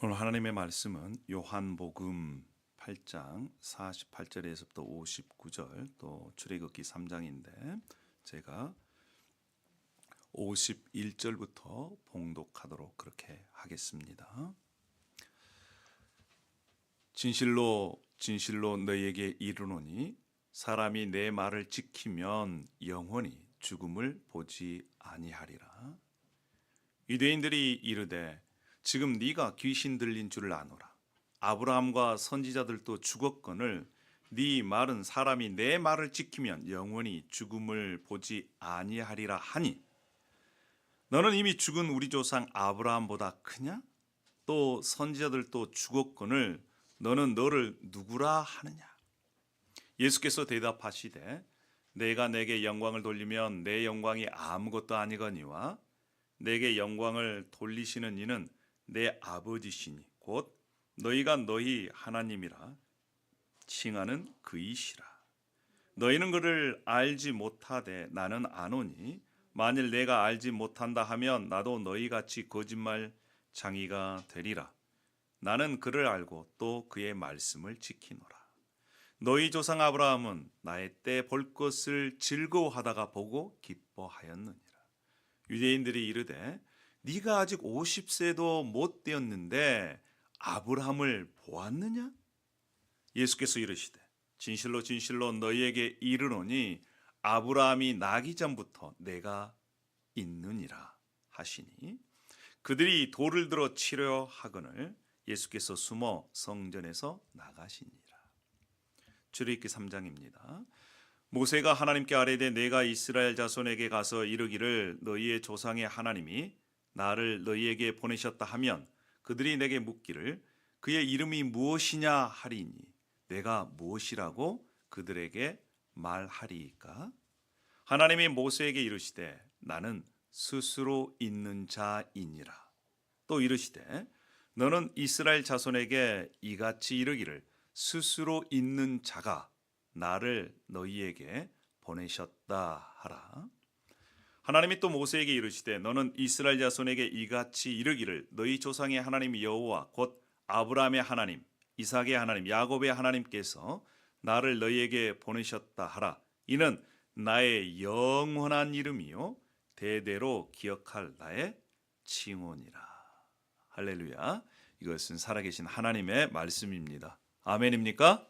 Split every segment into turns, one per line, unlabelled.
오늘 하나님의 말씀은 요한복음 8장 48절에서부터 59절 또 출애굽기 3장인데 제가 51절부터 봉독하도록 그렇게 하겠습니다. 진실로 진실로 너희에게 이르노니 사람이 내 말을 지키면 영원히 죽음을 보지 아니하리라. 유대인들이 이르되 지금 네가 귀신 들린 줄을 아노라. 아브라함과 선지자들도 죽었거늘 네 말은 사람이 내 말을 지키면 영원히 죽음을 보지 아니하리라 하니 너는 이미 죽은 우리 조상 아브라함보다 크냐? 또 선지자들도 죽었거늘 너는 너를 누구라 하느냐? 예수께서 대답하시되 내가 내게 영광을 돌리면 내 영광이 아무것도 아니거니와 내게 영광을 돌리시는 이는 내 아버지시니 곧 너희가 너희 하나님이라 칭하는 그이시라. 너희는 그를 알지 못하되 나는 아노니 만일 내가 알지 못한다 하면 나도 너희같이 거짓말 장이가 되리라. 나는 그를 알고 또 그의 말씀을 지키노라. 너희 조상 아브라함은 나의 때 볼 것을 즐거워하다가 보고 기뻐하였느니라. 유대인들이 이르되 네가 아직 50세도 못 되었는데 아브라함을 보았느냐? 예수께서 이르시되 진실로 진실로 너희에게 이르노니 아브라함이 나기 전부터 내가 있느니라 하시니 그들이 돌을 들어 치려 하거늘 예수께서 숨어 성전에서 나가시니라. 출애굽기 3장입니다. 모세가 하나님께 아뢰되 내가 이스라엘 자손에게 가서 이르기를 너희의 조상의 하나님이 나를 너희에게 보내셨다 하면 그들이 내게 묻기를 그의 이름이 무엇이냐 하리니 내가 무엇이라고 그들에게 말하리이까? 하나님이 모세에게 이르시되 나는 스스로 있는 자이니라. 또 이르시되 너는 이스라엘 자손에게 이같이 이르기를 스스로 있는 자가 나를 너희에게 보내셨다 하라. 하나님이 또 모세에게 이르시되 너는 이스라엘 자손에게 이같이 이르기를 너희 조상의 하나님 여호와 곧 아브라함의 하나님, 이삭의 하나님, 야곱의 하나님께서 나를 너희에게 보내셨다 하라. 이는 나의 영원한 이름이요 대대로 기억할 나의 칭호니라. 할렐루야. 이것은 살아계신 하나님의 말씀입니다. 아멘입니까?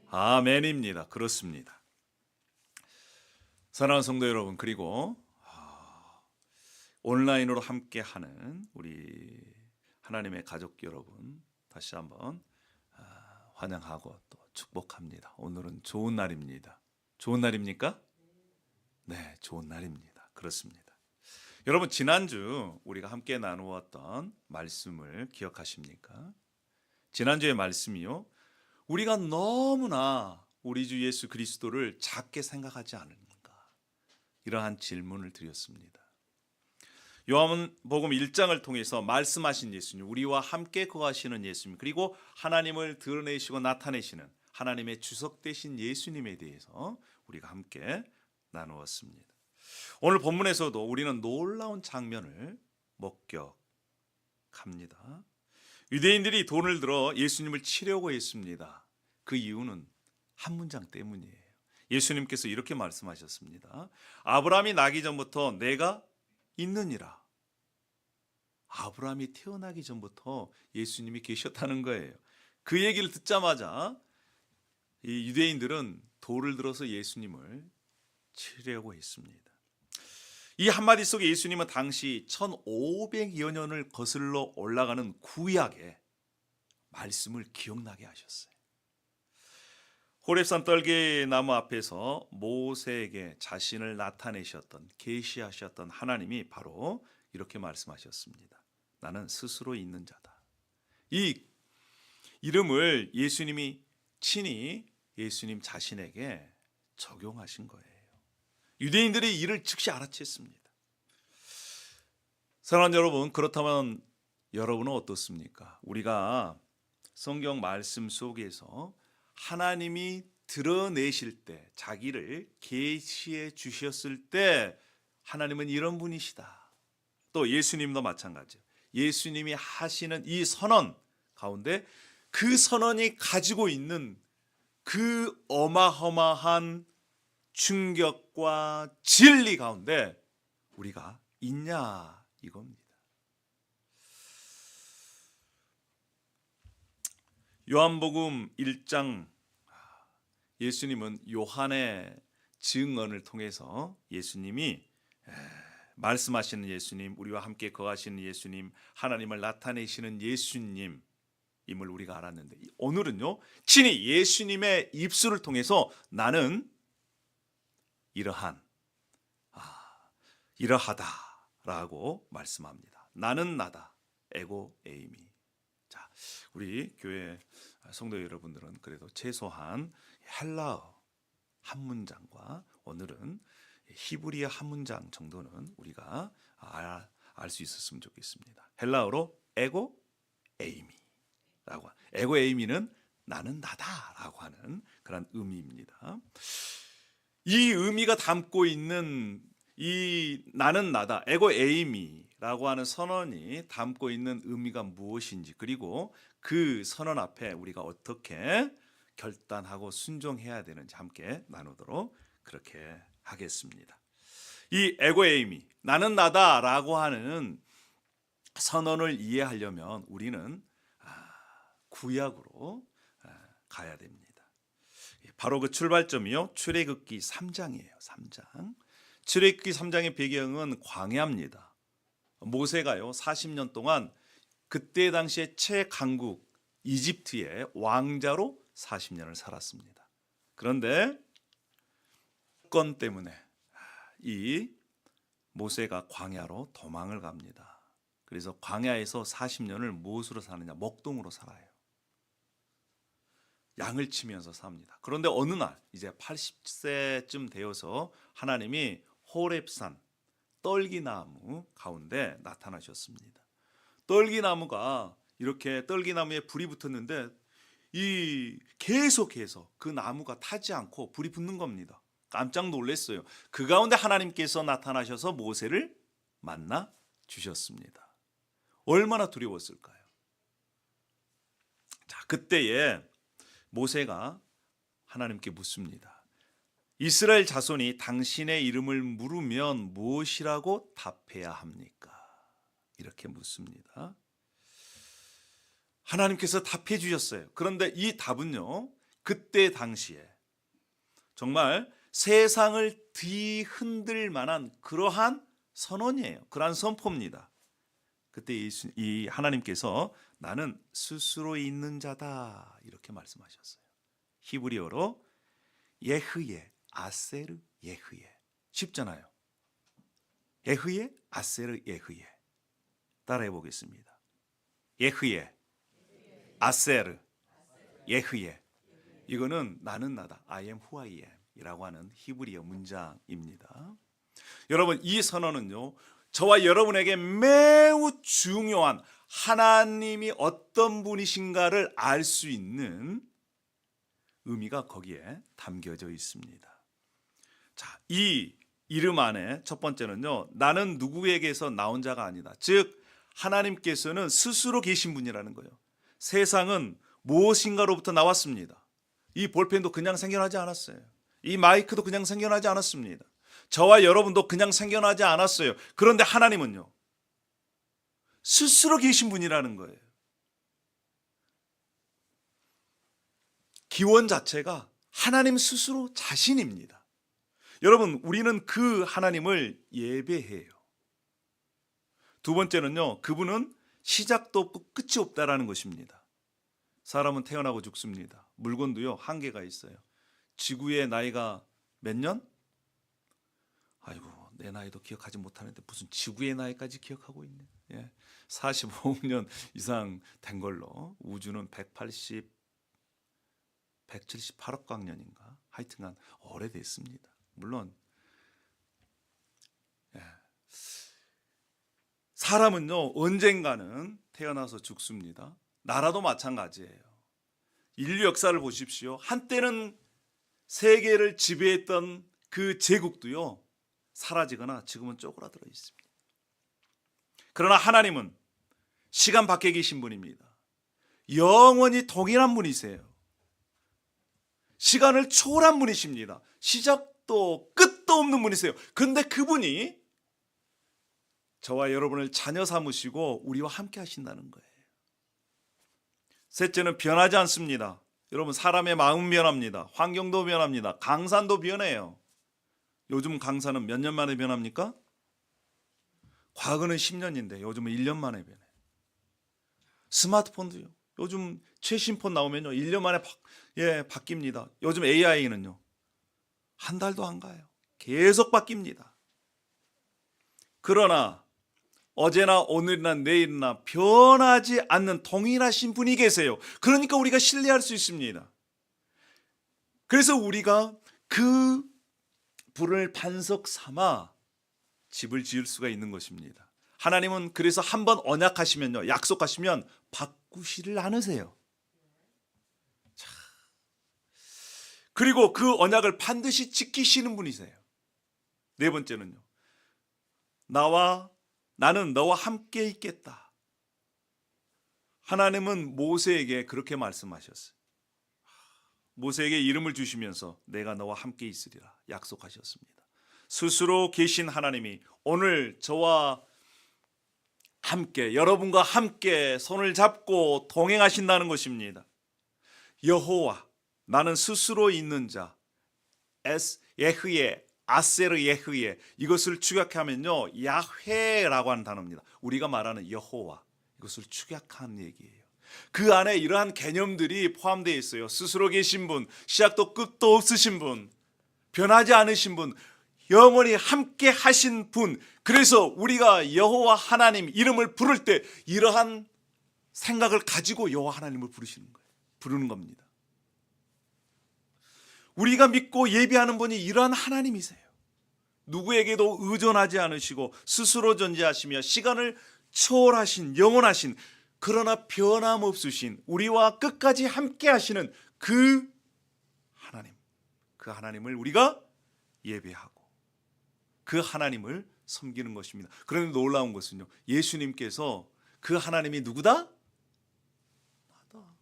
아멘입니다. 그렇습니다. 사랑하는 성도 여러분, 그리고 온라인으로 함께하는 우리 하나님의 가족 여러분 다시 한번 환영하고 또 축복합니다. 오늘은 좋은 날입니다. 좋은 날입니까? 네, 좋은 날입니다. 그렇습니다. 여러분 지난주 우리가 함께 나누었던 말씀을 기억하십니까? 지난주의 말씀이요. 우리가 너무나 우리 주 예수 그리스도를 작게 생각하지 않는가? 이러한 질문을 드렸습니다. 요한복음 1장을 통해서 말씀하신 예수님, 우리와 함께 거하시는 예수님, 그리고 하나님을 드러내시고 나타내시는 하나님의 주석 되신 예수님에 대해서 우리가 함께 나누었습니다. 오늘 본문에서도 우리는 놀라운 장면을 목격합니다. 유대인들이 돈을 들어 예수님을 치려고 했습니다. 그 이유는 한 문장 때문이에요. 예수님께서 이렇게 말씀하셨습니다. 아브라함이 나기 전부터 내가 있느니라. 아브라함이 태어나기 전부터 예수님이 계셨다는 거예요. 그 얘기를 듣자마자 이 유대인들은 돌을 들어서 예수님을 치려고 했습니다. 이 한마디 속에 예수님은 당시 1500여 년을 거슬러 올라가는 구약의 말씀을 기억나게 하셨어요. 호렙산 떨게나무 앞에서 모세에게 자신을 나타내셨던, 계시하셨던 하나님이 바로 이렇게 말씀하셨습니다. 나는 스스로 있는 자다. 이 이름을 예수님이 친히 예수님 자신에게 적용하신 거예요. 유대인들이 이를 즉시 알아챘습니다. 사랑하는 여러분, 그렇다면 여러분은 어떻습니까? 우리가 성경 말씀 속에서 하나님이 드러내실 때, 자기를 계시해 주셨을 때 하나님은 이런 분이시다. 또 예수님도 마찬가지예요. 예수님이 하시는 이 선언 가운데 그 선언이 가지고 있는 그 어마어마한 충격과 진리 가운데 우리가 있냐 이겁니다. 요한복음 1장 예수님은 요한의 증언을 통해서 예수님이 말씀하시는 예수님, 우리와 함께 거하시는 예수님, 하나님을 나타내시는 예수님임을 우리가 알았는데 오늘은요 친히 예수님의 입술을 통해서 나는 이러하다라고 말씀합니다. 나는 나다. 에고 에이미. 자, 우리 교회 성도 여러분들은 그래도 최소한 헬라어 한 문장과 오늘은 히브리어 한 문장 정도는 우리가 알 수 있었으면 좋겠습니다. 헬라어로 에고 에이미라고. 에고 에이미는 나는 나다라고 하는 그런 의미입니다. 이 의미가 담고 있는 이 나는 나다, 에고 에이미라고 하는 선언이 담고 있는 의미가 무엇인지, 그리고 그 선언 앞에 우리가 어떻게 결단하고 순종해야 되는지 함께 나누도록 그렇게 하겠습니다. 이 에고 에이미, 나는 나다라고 하는 선언을 이해하려면 우리는 구약으로 가야 됩니다. 바로 그 출발점이요 출애굽기 3장이에요. 3장. 출애굽기 3장의 배경은 광야입니다. 모세가요 40년 동안 그때 당시에 최강국 이집트의 왕자로 40년을 살았습니다. 그런데 건 때문에 이 모세가 광야로 도망을 갑니다. 그래서 광야에서 40년을 무엇으로 사느냐? 먹동으로 살아요. 양을 치면서 삽니다. 그런데 어느 날 이제 80세쯤 되어서 하나님이 호렙산 떨기나무 가운데 나타나셨습니다. 떨기나무가 이렇게 떨기나무에 불이 붙었는데 이 계속해서 그 나무가 타지 않고 불이 붙는 겁니다. 깜짝 놀랐어요. 그 가운데 하나님께서 나타나셔서 모세를 만나 주셨습니다. 얼마나 두려웠을까요? 자, 그때에 모세가 하나님께 묻습니다. 이스라엘 자손이 당신의 이름을 물으면 무엇이라고 답해야 합니까? 이렇게 묻습니다. 하나님께서 답해 주셨어요. 그런데 이 답은요, 그때 당시에 정말 세상을 뒤흔들 만한 그러한 선언이에요. 그러한 선포입니다. 그때 이 하나님께서 나는 스스로 있는 자다 이렇게 말씀하셨어요. 히브리어로 예흐예 아세르 예흐예. 쉽잖아요. 예흐예 아세르 예흐예. 따라해 보겠습니다. 예흐예 아세르 예흐예. 이거는 나는 나다. I am who I am 이라고 하는 히브리어 문장입니다. 여러분 이 선언은요 저와 여러분에게 매우 중요한 하나님이 어떤 분이신가를 알 수 있는 의미가 거기에 담겨져 있습니다. 자, 이 이름 안에 첫 번째는요 나는 누구에게서 나온 자가 아니다. 즉 하나님께서는 스스로 계신 분이라는 거예요. 세상은 무엇인가로부터 나왔습니다. 이 볼펜도 그냥 생겨나지 않았어요. 이 마이크도 그냥 생겨나지 않았습니다. 저와 여러분도 그냥 생겨나지 않았어요. 그런데 하나님은요 스스로 계신 분이라는 거예요. 기원 자체가 하나님 스스로 자신입니다. 여러분 우리는 그 하나님을 예배해요. 두 번째는요 그분은 시작도 없고 끝이 없다라는 것입니다. 사람은 태어나고 죽습니다. 물건도요 한계가 있어요. 지구의 나이가 몇 년? 아이고 내 나이도 기억하지 못하는데 무슨 지구의 나이까지 기억하고 있네. 45년 이상 된 걸로 우주는 178억 광년인가 하여튼간 오래됐습니다. 물론 사람은요 언젠가는 태어나서 죽습니다. 나라도 마찬가지예요. 인류 역사를 보십시오. 한때는 세계를 지배했던 그 제국도요 사라지거나 지금은 쪼그라들어 있습니다. 그러나 하나님은 시간 밖에 계신 분입니다. 영원히 동일한 분이세요. 시간을 초월한 분이십니다. 시작도 끝도 없는 분이세요. 그런데 그분이 저와 여러분을 자녀 삼으시고 우리와 함께 하신다는 거예요. 셋째는 변하지 않습니다. 여러분, 사람의 마음은 변합니다. 환경도 변합니다. 강산도 변해요. 요즘 강산은 몇 년 만에 변합니까? 과거는 10년인데 요즘은 1년 만에 변해요. 스마트폰도요. 요즘 최신 폰 나오면요 1년 만에 바뀝니다. 요즘 AI는요 한 달도 안 가요. 계속 바뀝니다. 그러나 어제나 오늘이나 내일이나 변하지 않는 동일하신 분이 계세요. 그러니까 우리가 신뢰할 수 있습니다. 그래서 우리가 그 분을 반석 삼아 집을 지을 수가 있는 것입니다. 하나님은 그래서 한번 언약하시면요, 약속하시면 바꾸시를 않으세요. 자, 그리고 그 언약을 반드시 지키시는 분이세요. 네 번째는요, 나는 너와 함께 있겠다. 하나님은 모세에게 그렇게 말씀하셨어요. 모세에게 이름을 주시면서 내가 너와 함께 있으리라 약속하셨습니다. 스스로 계신 하나님이 오늘 저와 함께, 여러분과 함께 손을 잡고 동행하신다는 것입니다. 여호와, 나는 스스로 있는 자, 예흐예, 아세르 예흐예, 이것을 축약하면요 야훼라고 하는 단어입니다. 우리가 말하는 여호와, 이것을 축약한 얘기예요. 그 안에 이러한 개념들이 포함되어 있어요. 스스로 계신 분, 시작도 끝도 없으신 분, 변하지 않으신 분, 영원히 함께 하신 분. 그래서 우리가 여호와 하나님 이름을 부를 때 이러한 생각을 가지고 여호와 하나님을 부르는 겁니다. 우리가 믿고 예비하는 분이 이러한 하나님이세요. 누구에게도 의존하지 않으시고 스스로 존재하시며 시간을 초월하신, 영원하신, 그러나 변함없으신, 우리와 끝까지 함께 하시는 그 하나님, 그 하나님을 우리가 예배하고 그 하나님을 섬기는 것입니다. 그런데 놀라운 것은요, 예수님께서 그 하나님이 누구다? 나다.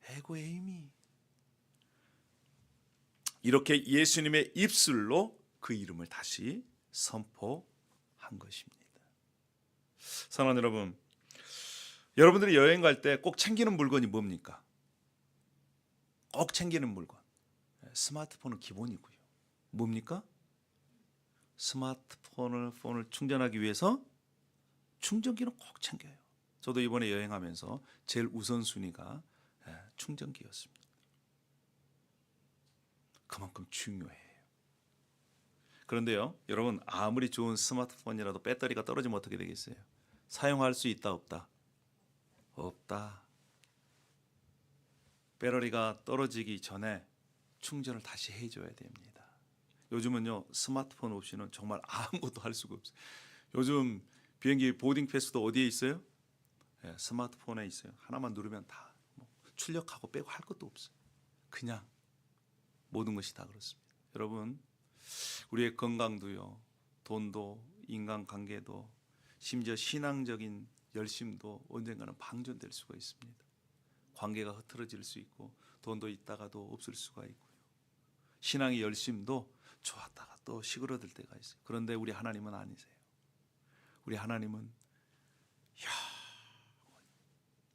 에고에이미. 이렇게 예수님의 입술로 그 이름을 다시 선포한 것입니다. 사랑하는 여러분, 여러분들이 여행 갈 때 꼭 챙기는 물건이 뭡니까? 꼭 챙기는 물건. 스마트폰은 기본이고요. 뭡니까? 스마트폰을 충전하기 위해서 충전기는 꼭 챙겨요. 저도 이번에 여행하면서 제일 우선순위가 충전기였습니다. 그만큼 중요해요. 그런데요, 여러분, 아무리 좋은 스마트폰이라도 배터리가 떨어지면 어떻게 되겠어요? 사용할 수 있다, 없다? 없다. 배터리가 떨어지기 전에 충전을 다시 해줘야 됩니다. 요즘은요, 스마트폰 없이는 정말 아무것도 할 수가 없어요. 요즘 비행기 보딩 패스도 어디에 있어요? 스마트폰에 있어요. 하나만 누르면 다 출력하고 빼고 할 것도 없어요. 그냥 모든 것이 다 그렇습니다. 여러분, 우리의 건강도요, 돈도, 인간관계도, 심지어 신앙적인 열심도 언젠가는 방전될 수가 있습니다. 관계가 흐트러질 수 있고 돈도 있다가도 없을 수가 있고요. 신앙의 열심도 좋았다가 또 시그러들 때가 있어요. 그런데 우리 하나님은 아니세요. 우리 하나님은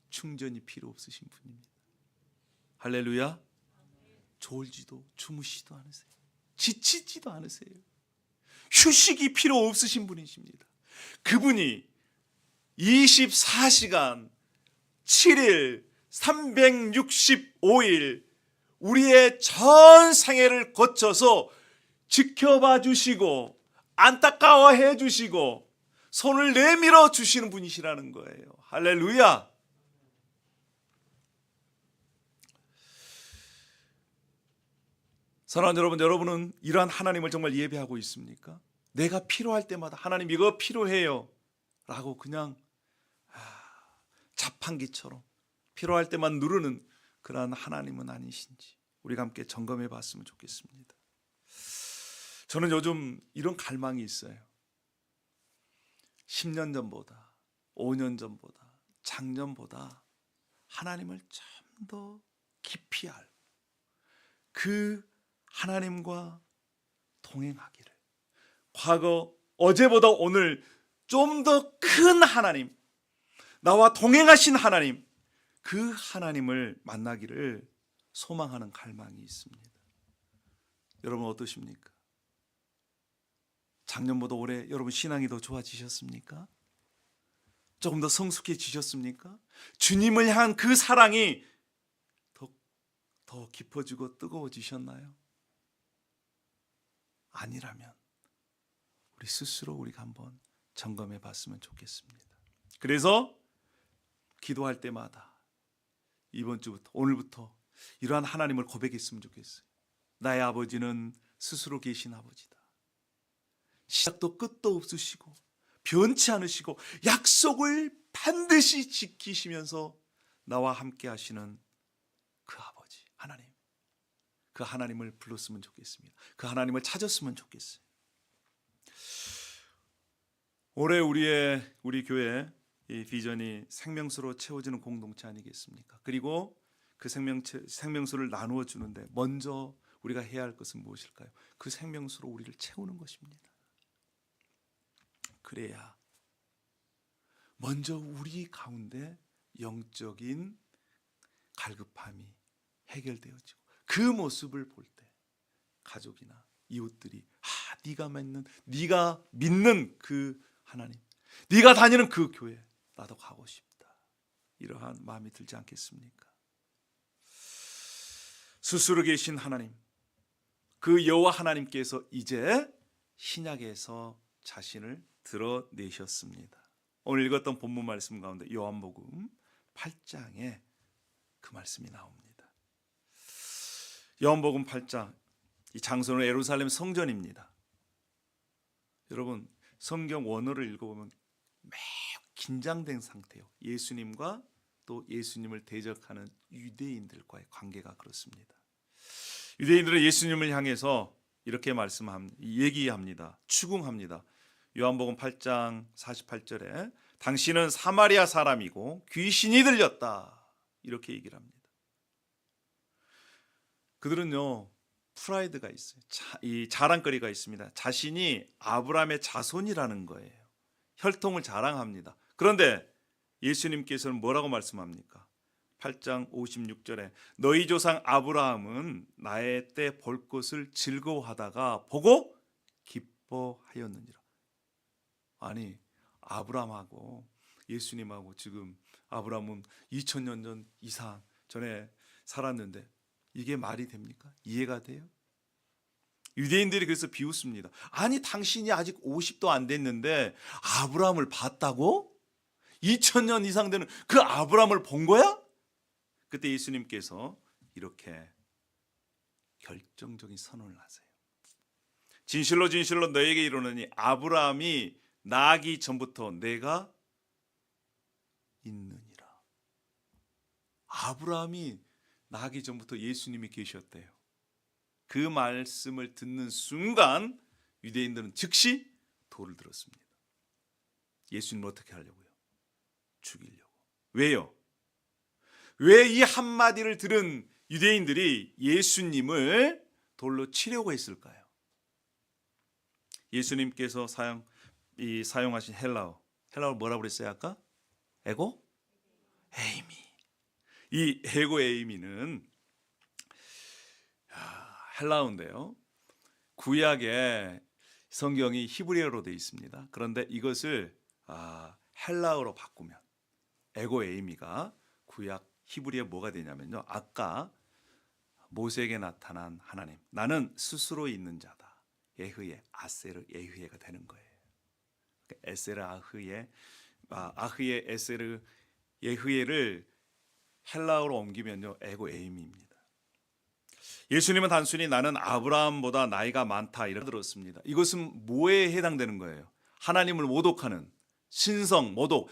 충전이 필요 없으신 분입니다. 할렐루야. 졸지도 주무시지도 않으세요. 지치지도 않으세요. 휴식이 필요 없으신 분이십니다. 그분이 24시간 7일 365일 우리의 전 생애를 거쳐서 지켜봐 주시고 안타까워해 주시고 손을 내밀어 주시는 분이시라는 거예요. 할렐루야. 사랑하는 여러분, 여러분은 이러한 하나님을 정말 예배하고 있습니까? 내가 필요할 때마다 하나님 이거 필요해요 라고 그냥 자판기처럼 필요할 때만 누르는 그러한 하나님은 아니신지 우리가 함께 점검해 봤으면 좋겠습니다. 저는 요즘 이런 갈망이 있어요. 10년 전보다 5년 전보다, 작년보다 하나님을 좀 더 깊이 알고 그 하나님과 동행하기를, 과거 어제보다 오늘 좀 더 큰 하나님, 나와 동행하신 하나님, 그 하나님을 만나기를 소망하는 갈망이 있습니다. 여러분 어떠십니까? 작년보다 올해 여러분 신앙이 더 좋아지셨습니까? 조금 더 성숙해지셨습니까? 주님을 향한 그 사랑이 더 깊어지고 뜨거워지셨나요? 아니라면 우리 스스로 우리가 한번 점검해 봤으면 좋겠습니다. 그래서 기도할 때마다 이번 주부터, 오늘부터 이러한 하나님을 고백했으면 좋겠어요. 나의 아버지는 스스로 계신 아버지다. 시작도 끝도 없으시고 변치 않으시고 약속을 반드시 지키시면서 나와 함께 하시는 그 아버지 하나님, 그 하나님을 불렀으면 좋겠습니다. 그 하나님을 찾았으면 좋겠어요. 올해 우리 교회 이 비전이 생명수로 채워지는 공동체 아니겠습니까? 그리고 그 생명수를 나누어 주는데 먼저 우리가 해야 할 것은 무엇일까요? 그 생명수로 우리를 채우는 것입니다. 그래야 먼저 우리 가운데 영적인 갈급함이 해결되어지고 그 모습을 볼 때 가족이나 이웃들이 네가 믿는 그 하나님, 네가 다니는 그 교회 나도 가고 싶다, 이러한 마음이 들지 않겠습니까? 스스로 계신 하나님, 그 여호와 하나님께서 이제 신약에서 자신을 드러내셨습니다. 오늘 읽었던 본문 말씀 가운데 요한복음 8장에 그 말씀이 나옵니다. 요한복음 8장, 이 장소는 예루살렘 성전입니다. 여러분 성경 원어를 읽어보면 매우 긴장된 상태요. 예수님과 또 예수님을 대적하는 유대인들과의 관계가 그렇습니다. 유대인들은 예수님을 향해서 이렇게 얘기합니다. 추궁합니다. 요한복음 8장 48절에 당신은 사마리아 사람이고 귀신이 들렸다, 이렇게 얘기를 합니다. 그들은요 프라이드가 있어요. 이 자랑거리가 있습니다. 자신이 아브라함의 자손이라는 거예요. 혈통을 자랑합니다. 그런데 예수님께서는 뭐라고 말씀합니까? 8장 56절에 너희 조상 아브라함은 나의 때 볼 것을 즐거워하다가 보고 기뻐하였느니라. 아니, 아브라함하고 예수님하고 지금 아브라함은 2000년 전 이상 전에 살았는데 이게 말이 됩니까? 이해가 돼요? 유대인들이 그래서 비웃습니다. 아니 당신이 아직 50도 안 됐는데 아브라함을 봤다고? 2000년 이상 되는 그 아브라함을 본 거야? 그때 예수님께서 이렇게 결정적인 선언을 하세요. 진실로 진실로 너에게 이르노니 아브라함이 나기 전부터 내가 있느니라. 아브라함이 나기 전부터 예수님이 계셨대요. 그 말씀을 듣는 순간 유대인들은 즉시 돌을 들었습니다. 예수님을 어떻게 하려고요? 죽이려고. 왜요? 왜 이 한마디를 들은 유대인들이 예수님을 돌로 치려고 했을까요? 예수님께서 사용하신 헬라어 뭐라고 그랬어요 아까? 에고? 에이미. 이 에고 에이미는 헬라어인데요. 구약의 성경이 히브리어로 되어 있습니다. 그런데 이것을 헬라어로 바꾸면 에고 에이미가 구약 히브리어 뭐가 되냐면요. 아까 모세에게 나타난 하나님, 나는 스스로 있는 자다. 예흐예, 아세르 예흐예가 되는 거예요. 에세르 아흐예 에세르 예흐예를 헬라어로 옮기면요 에고 에이미입니다. 예수님은 단순히 나는 아브라함보다 나이가 많다 이렇게 들었습니다. 이것은 뭐에 해당되는 거예요? 하나님을 모독하는 신성 모독.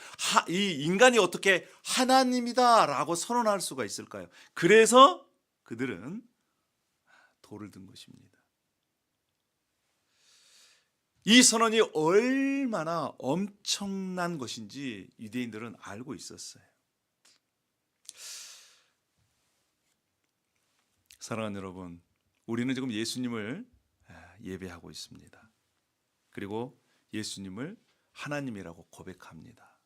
이 인간이 어떻게 하나님이다라고 선언할 수가 있을까요? 그래서 그들은 돌을 든 것입니다. 이 선언이 얼마나 엄청난 것인지 유대인들은 알고 있었어요. 사랑하는 여러분, 우리는 지금 예수님을 예배하고 있습니다. 그리고 예수님을 하나님이라고 고백합니다.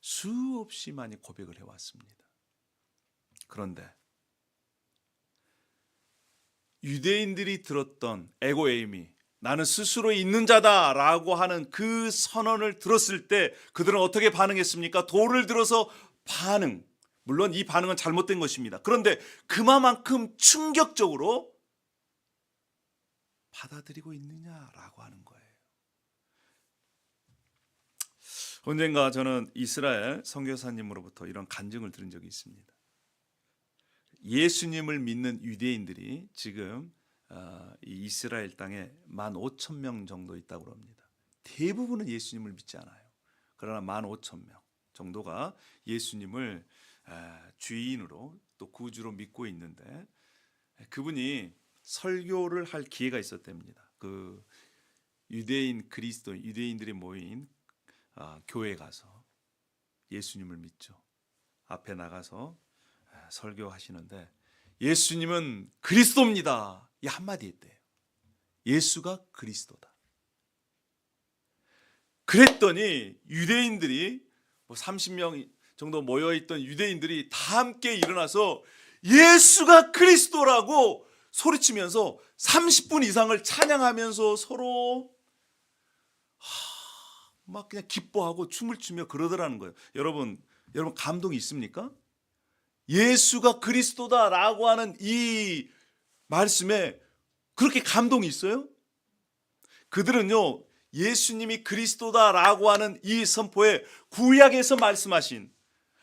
수없이 많이 고백을 해왔습니다. 그런데 유대인들이 들었던 에고에이미, 나는 스스로 있는 자다라고 하는 그 선언을 들었을 때 그들은 어떻게 반응했습니까? 돌을 들어서 반응. 물론 이 반응은 잘못된 것입니다. 그런데 그만큼 충격적으로 받아들이고 있느냐라고 하는 거예요. 언젠가 저는 이스라엘 선교사님으로부터 이런 간증을 들은 적이 있습니다. 예수님을 믿는 유대인들이 지금 이 이스라엘 땅에 15,000명 정도 있다고 합니다. 대부분은 예수님을 믿지 않아요. 그러나 15,000명 정도가 예수님을 주인으로 또 구주로 믿고 있는데, 그분이 설교를 할 기회가 있었답니다. 그 유대인들이 모인 교회에 가서 예수님을 믿죠. 앞에 나가서 설교하시는데 예수님은 그리스도입니다. 이 한마디 했대요. 예수가 그리스도다. 그랬더니 유대인들이 30명 정도 모여있던 유대인들이 다 함께 일어나서 예수가 그리스도라고 소리치면서 30분 이상을 찬양하면서 서로 막 그냥 기뻐하고 춤을 추며 그러더라는 거예요. 여러분 감동이 있습니까? 예수가 그리스도다라고 하는 이 말씀에 그렇게 감동이 있어요? 그들은요, 예수님이 그리스도다라고 하는 이 선포에 구약에서 말씀하신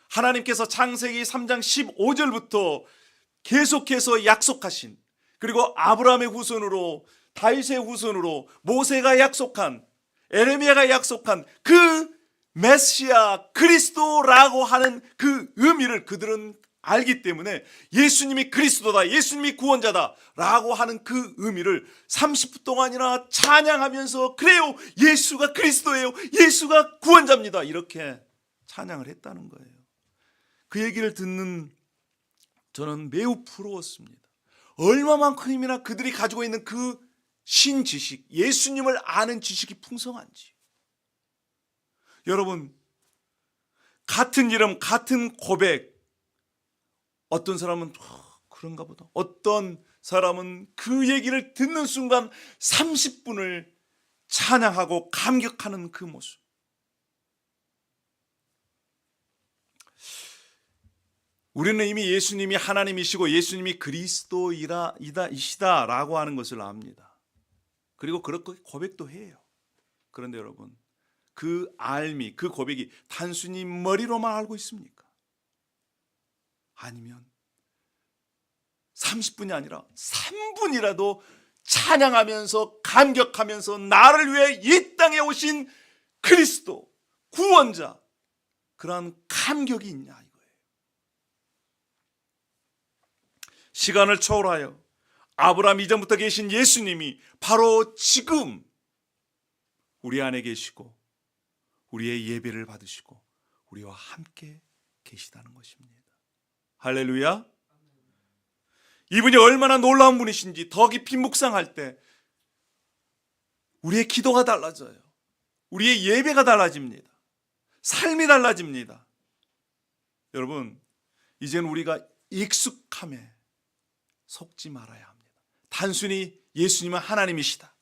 하나님께서 창세기 3장 15절부터 계속해서 약속하신, 그리고 아브라함의 후손으로, 다윗의 후손으로, 모세가 약속한, 에레미야가 약속한 그 메시아 그리스도라고 하는 그 의미를 그들은 알기 때문에 예수님이 그리스도다, 예수님이 구원자다 라고 하는 그 의미를 30분 동안이나 찬양하면서, 그래요, 예수가 그리스도예요, 예수가 구원자입니다, 이렇게 찬양을 했다는 거예요. 그 얘기를 듣는 저는 매우 부러웠습니다. 얼마만큼이나 그들이 가지고 있는 그 신지식, 예수님을 아는 지식이 풍성한지. 여러분, 같은 이름, 같은 고백, 어떤 사람은 그런가 보다, 어떤 사람은 그 얘기를 듣는 순간 30분을 찬양하고 감격하는 그 모습. 우리는 이미 예수님이 하나님이시고 예수님이 그리스도이시다라고 하는 것을 압니다. 그리고 그렇게 고백도 해요. 그런데 여러분, 그 알미, 그 고백이 단순히 머리로만 알고 있습니까? 아니면 30분이 아니라 3분이라도 찬양하면서 감격하면서 나를 위해 이 땅에 오신 그리스도 구원자, 그러한 감격이 있냐 이거예요. 시간을 초월하여 아브라함 이전부터 계신 예수님이 바로 지금 우리 안에 계시고 우리의 예배를 받으시고 우리와 함께 계시다는 것입니다. 할렐루야. 이분이 얼마나 놀라운 분이신지 더 깊이 묵상할 때 우리의 기도가 달라져요. 우리의 예배가 달라집니다. 삶이 달라집니다. 여러분, 이제는 우리가 익숙함에 속지 말아야 합니다. 단순히 예수님은 하나님이시다,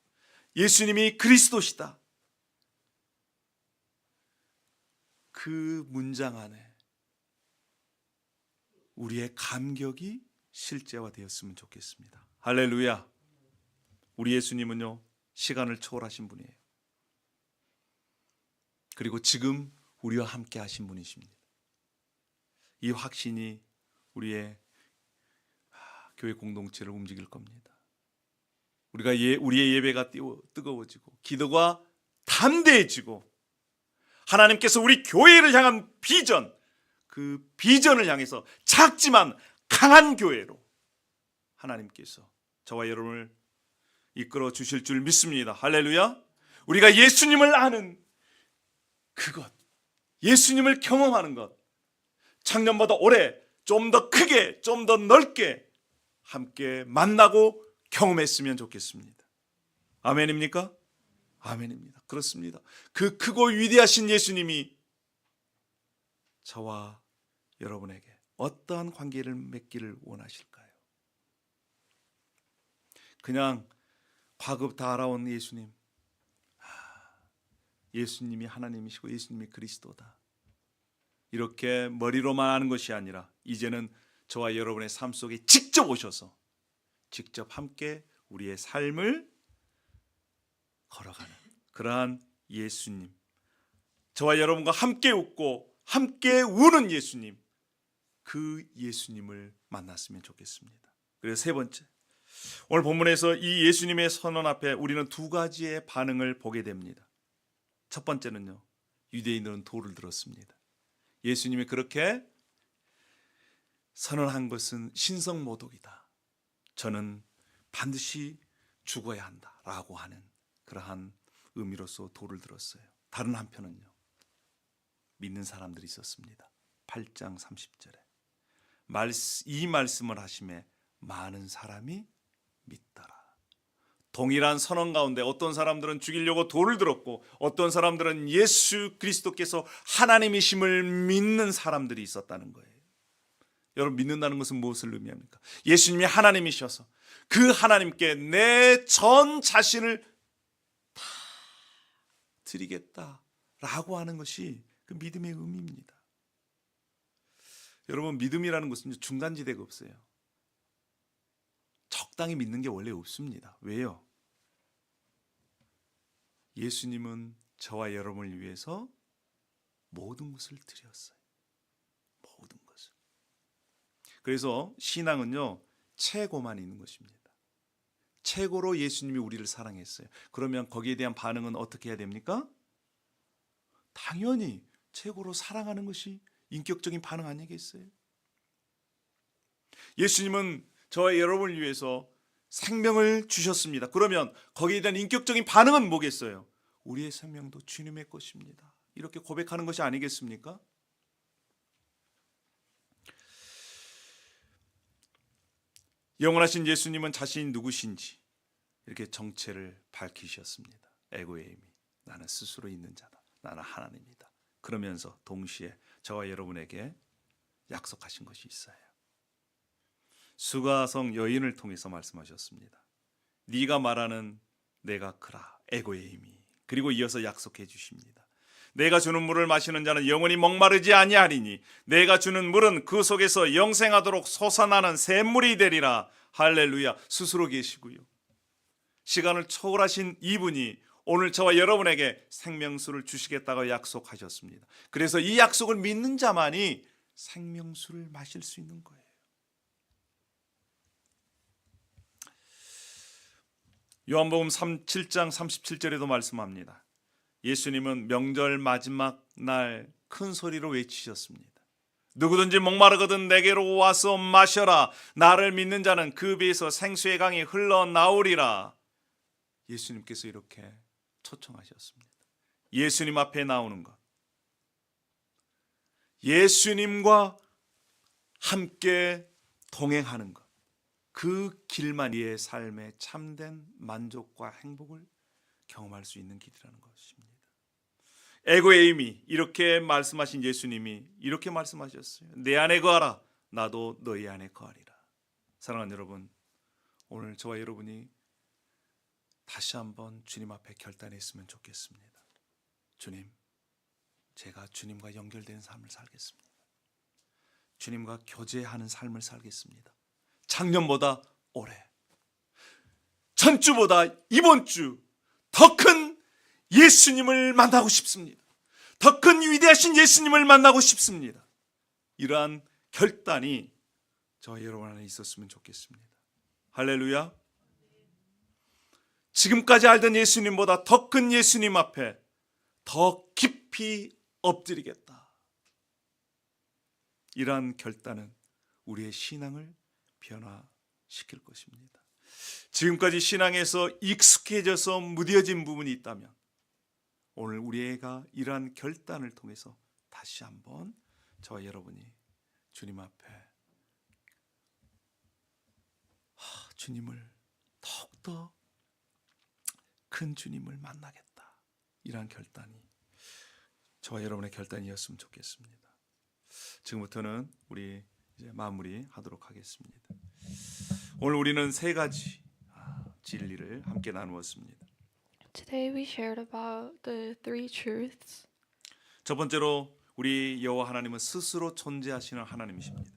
예수님이 그리스도시다, 그 문장 안에 우리의 감격이 실제화되었으면 좋겠습니다. 할렐루야. 우리 예수님은요, 시간을 초월하신 분이에요. 그리고 지금 우리와 함께 하신 분이십니다. 이 확신이 우리의 교회 공동체를 움직일 겁니다. 우리의 예배가 뜨거워지고 기도가 담대해지고 하나님께서 우리 교회를 향한 비전, 그 비전을 향해서 작지만 강한 교회로 하나님께서 저와 여러분을 이끌어 주실 줄 믿습니다. 할렐루야. 우리가 예수님을 아는 그것, 예수님을 경험하는 것, 작년보다 올해 좀 더 크게, 좀 더 넓게 함께 만나고 경험했으면 좋겠습니다. 아멘입니까? 아멘입니다. 그렇습니다. 그 크고 위대하신 예수님이 저와 여러분에게 어떠한 관계를 맺기를 원하실까요? 그냥 과거 다 알아온 예수님, 예수님이 하나님이시고 예수님이 그리스도다, 이렇게 머리로만 아는 것이 아니라 이제는 저와 여러분의 삶 속에 직접 오셔서 직접 함께 우리의 삶을 걸어가는 그러한 예수님, 저와 여러분과 함께 웃고 함께 우는 예수님, 그 예수님을 만났으면 좋겠습니다. 그래서 세 번째, 오늘 본문에서 이 예수님의 선언 앞에 우리는 두 가지의 반응을 보게 됩니다. 첫 번째는요, 유대인들은 돌을 들었습니다. 예수님이 그렇게 선언한 것은 신성모독이다, 저는 반드시 죽어야 한다라고 하는 그러한 의미로서 돌을 들었어요. 다른 한편은요, 믿는 사람들이 있었습니다. 8장 30절에 이 말씀을 하심에 많은 사람이 믿더라. 동일한 선언 가운데 어떤 사람들은 죽이려고 돌을 들었고 어떤 사람들은 예수 그리스도께서 하나님이심을 믿는 사람들이 있었다는 거예요. 여러분, 믿는다는 것은 무엇을 의미합니까? 예수님이 하나님이셔서 그 하나님께 내 전 자신을 다 드리겠다라고 하는 것이 그 믿음의 의미입니다. 여러분, 믿음이라는 것은 중간지대가 없어요. 적당히 믿는 게 원래 없습니다. 왜요? 예수님은 저와 여러분을 위해서 모든 것을 드렸어요. 모든 것을. 그래서 신앙은요, 최고만 있는 것입니다. 최고로 예수님이 우리를 사랑했어요. 그러면 거기에 대한 반응은 어떻게 해야 됩니까? 당연히 최고로 사랑하는 것이 인격적인 반응 아니겠어요? 예수님은 저와 여러분을 위해서 생명을 주셨습니다. 그러면 거기에 대한 인격적인 반응은 뭐겠어요? 우리의 생명도 주님의 것입니다, 이렇게 고백하는 것이 아니겠습니까? 영원하신 예수님은 자신이 누구신지 이렇게 정체를 밝히셨습니다. 에고에이미, 나는 스스로 있는 자다, 나는 하나님이다. 그러면서 동시에 저와 여러분에게 약속하신 것이 있어요. 수가성 여인을 통해서 말씀하셨습니다. 네가 말하는 내가 그라, 에고에이미. 그리고 이어서 약속해 주십니다. 내가 주는 물을 마시는 자는 영원히 목마르지 아니하리니 내가 주는 물은 그 속에서 영생하도록 솟아나는 샘물이 되리라. 할렐루야. 스스로 계시고요, 시간을 초월하신 이분이 오늘 저와 여러분에게 생명수를 주시겠다고 약속하셨습니다. 그래서 이 약속을 믿는 자만이 생명수를 마실 수 있는 거예요. 요한복음 7장 37절에도 말씀합니다. 예수님은 명절 마지막 날 큰 소리로 외치셨습니다. 누구든지 목마르거든 내게로 와서 마셔라. 나를 믿는 자는 그 배에서 생수의 강이 흘러나오리라. 예수님께서 이렇게 초청하셨습니다. 예수님 앞에 나오는 것, 예수님과 함께 동행하는 것, 그 길만 우리의 삶의 참된 만족과 행복을 경험할 수 있는 길이라는 것입니다. 에고에이미, 이렇게 말씀하신 예수님이 이렇게 말씀하셨어요. 내 안에 거하라, 나도 너희 안에 거하리라. 사랑하는 여러분, 오늘 저와 여러분이 다시 한번 주님 앞에 결단했으면 좋겠습니다. 주님, 제가 주님과 연결된 삶을 살겠습니다. 주님과 교제하는 삶을 살겠습니다. 작년보다 올해, 전주보다 이번 주 더 큰 예수님을 만나고 싶습니다. 더 큰 위대하신 예수님을 만나고 싶습니다. 이러한 결단이 저와 여러분 안에 있었으면 좋겠습니다. 할렐루야. 지금까지 알던 예수님보다 더 큰 예수님 앞에 더 깊이 엎드리겠다. 이러한 결단은 우리의 신앙을 변화시킬 것입니다. 지금까지 신앙에서 익숙해져서 무뎌진 부분이 있다면 오늘 우리가 이러한 결단을 통해서 다시 한번 저와 여러분이 주님 앞에 주님을 더욱더 큰 주님을 만나겠다, 이러한 결단이 저와 여러분의 결단이었으면 좋겠습니다. 지금부터는 우리 이제 마무리하도록 하겠습니다. 오늘 우리는 세 가지 진리를 함께 나누었습니다.
Today we shared about the three truths.
첫 번째로 우리 여호와 하나님은 스스로 존재하시는 하나님이십니다.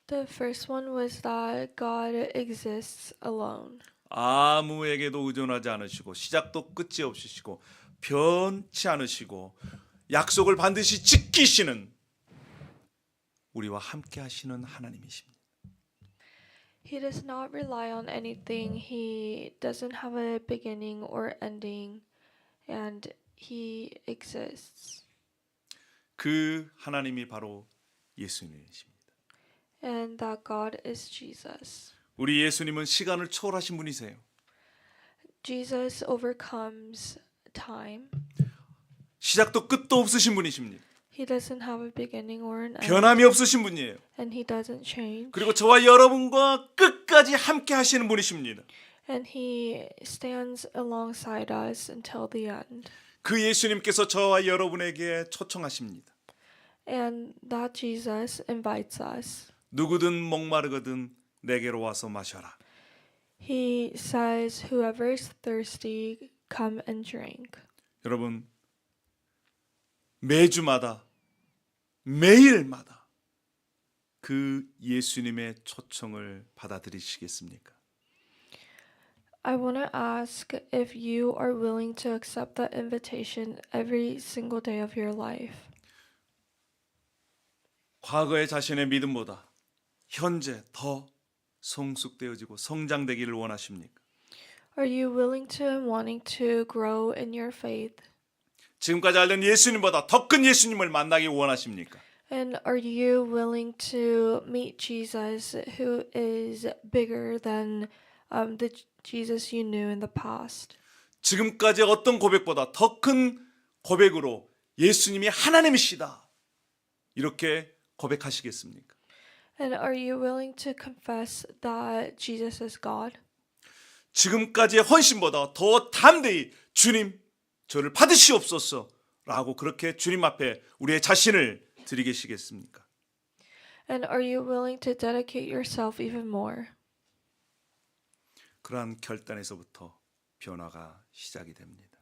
The first one was that God exists alone.
아무에게도 의존하지 않으시고 시작도 끝이 없으시고 변치 않으시고 약속을 반드시 지키시는 우리와 함께 하시는 하나님이십니다.
He does not rely on anything. He doesn't have a beginning or ending, and he exists.
그 하나님이 바로 예수님이십니다.
And that God is Jesus.
우리 예수님은 시간을 초월하신 분이세요.
Jesus overcomes time.
시작도 끝도 없으신 분이십니다.
He doesn't have a beginning or an end,
변함이 없으신 분이에요.
and he doesn't change.
그리고 저와 여러분과 끝까지 함께 하시는 분이십니다.
And he stands alongside us until the end.
그 예수님께서 저와 여러분에게 초청하십니다.
And that Jesus invites us.
누구든 목마르거든 내게로 와서 마셔라.
He says, whoever is thirsty, come and drink.
여러분, 매주마다 매일마다 그 예수님의 초청을 받아들이시겠습니까?
I want to ask if you are willing to accept that invitation every single day of your life.
과거의 자신의 믿음보다 현재 더 성숙되어지고 성장되기를 원하십니까?
Are you willing to and wanting to grow in your faith?
지금까지 알던 예수님보다 더 큰 예수님을 만나기 원하십니까?
And are you willing to meet Jesus, who is bigger than the Jesus you knew in the past?
지금까지 어떤 고백보다 더 큰 고백으로 예수님이 하나님이시다, 이렇게 고백하시겠습니까?
And are you willing to confess that Jesus is God?
지금까지의 헌신보다 더 담대히 주님, 저를 받으시옵소서 라고 그렇게 주님 앞에 우리의 자신을 드리겠습니까?
And are you willing to dedicate yourself even more?
그러한 결단에서부터 변화가 시작이 됩니다.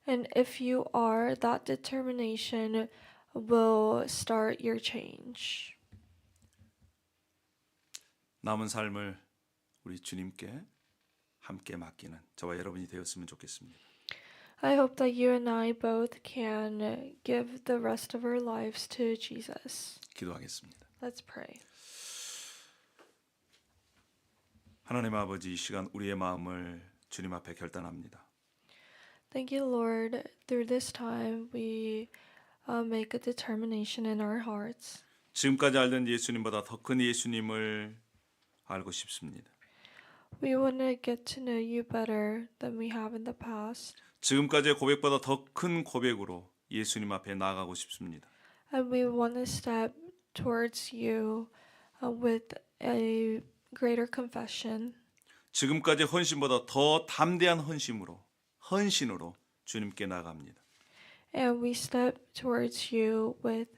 And if you are, that determination will start your change.
남은 삶을 우리 주님께 함께 맡기는 저와 여러분이 되었으면 좋겠습니다.
I hope that you and I both can give the rest of our lives to Jesus.
기도하겠습니다.
Let's pray.
하나님 아버지, 이 시간 우리의 마음을 주님 앞에 결단합니다.
Thank you, Lord. Through this time, we make a determination in our hearts.
지금까지 알던 예수님보다 더 큰 예수님을 알고 싶습니다.
We want to get to know you better than we have in the past.
지금까지의 고백보다 더 큰 고백으로 예수님 앞에 나아가고 싶습니다.
And we want to step towards you with a greater confession.
지금까지 헌신보다 더 담대한 헌신으로 주님께 나아갑니다.
And we step towards you with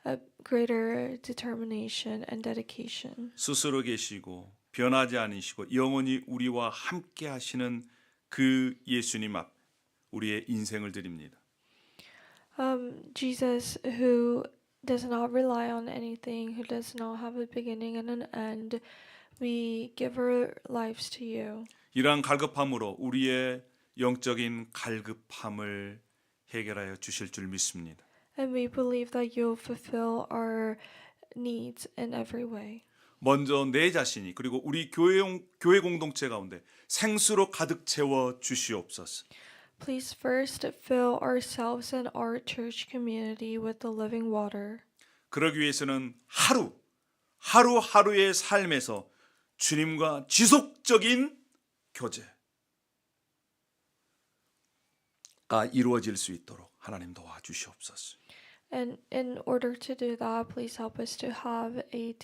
a greater determination and dedication.
스스로 계시고 변하지 않으시고 영원히 우리와 함께 하시는 그 예수님 앞 우리의 인생을 드립니다.
Jesus, who does not rely on anything, who does not have a beginning and an end, we give our lives to you.
이러한 갈급함으로 우리의 영적인 갈급함을 해결하여 주실 줄 믿습니다.
And we believe that you'll fulfill our needs in every way.
먼저 내 자신이 그리고 우리 교회 공동체 가운데 생수로 가득 채워 주시옵소서.
Please first fill ourselves and our church community with the living water.
그러기 위해서는 하루하루의 삶에서 주님과 지속적인 교제가 이루어질 수 있도록 하나님 도와주시옵소서.
And in order to do that, please help us to have a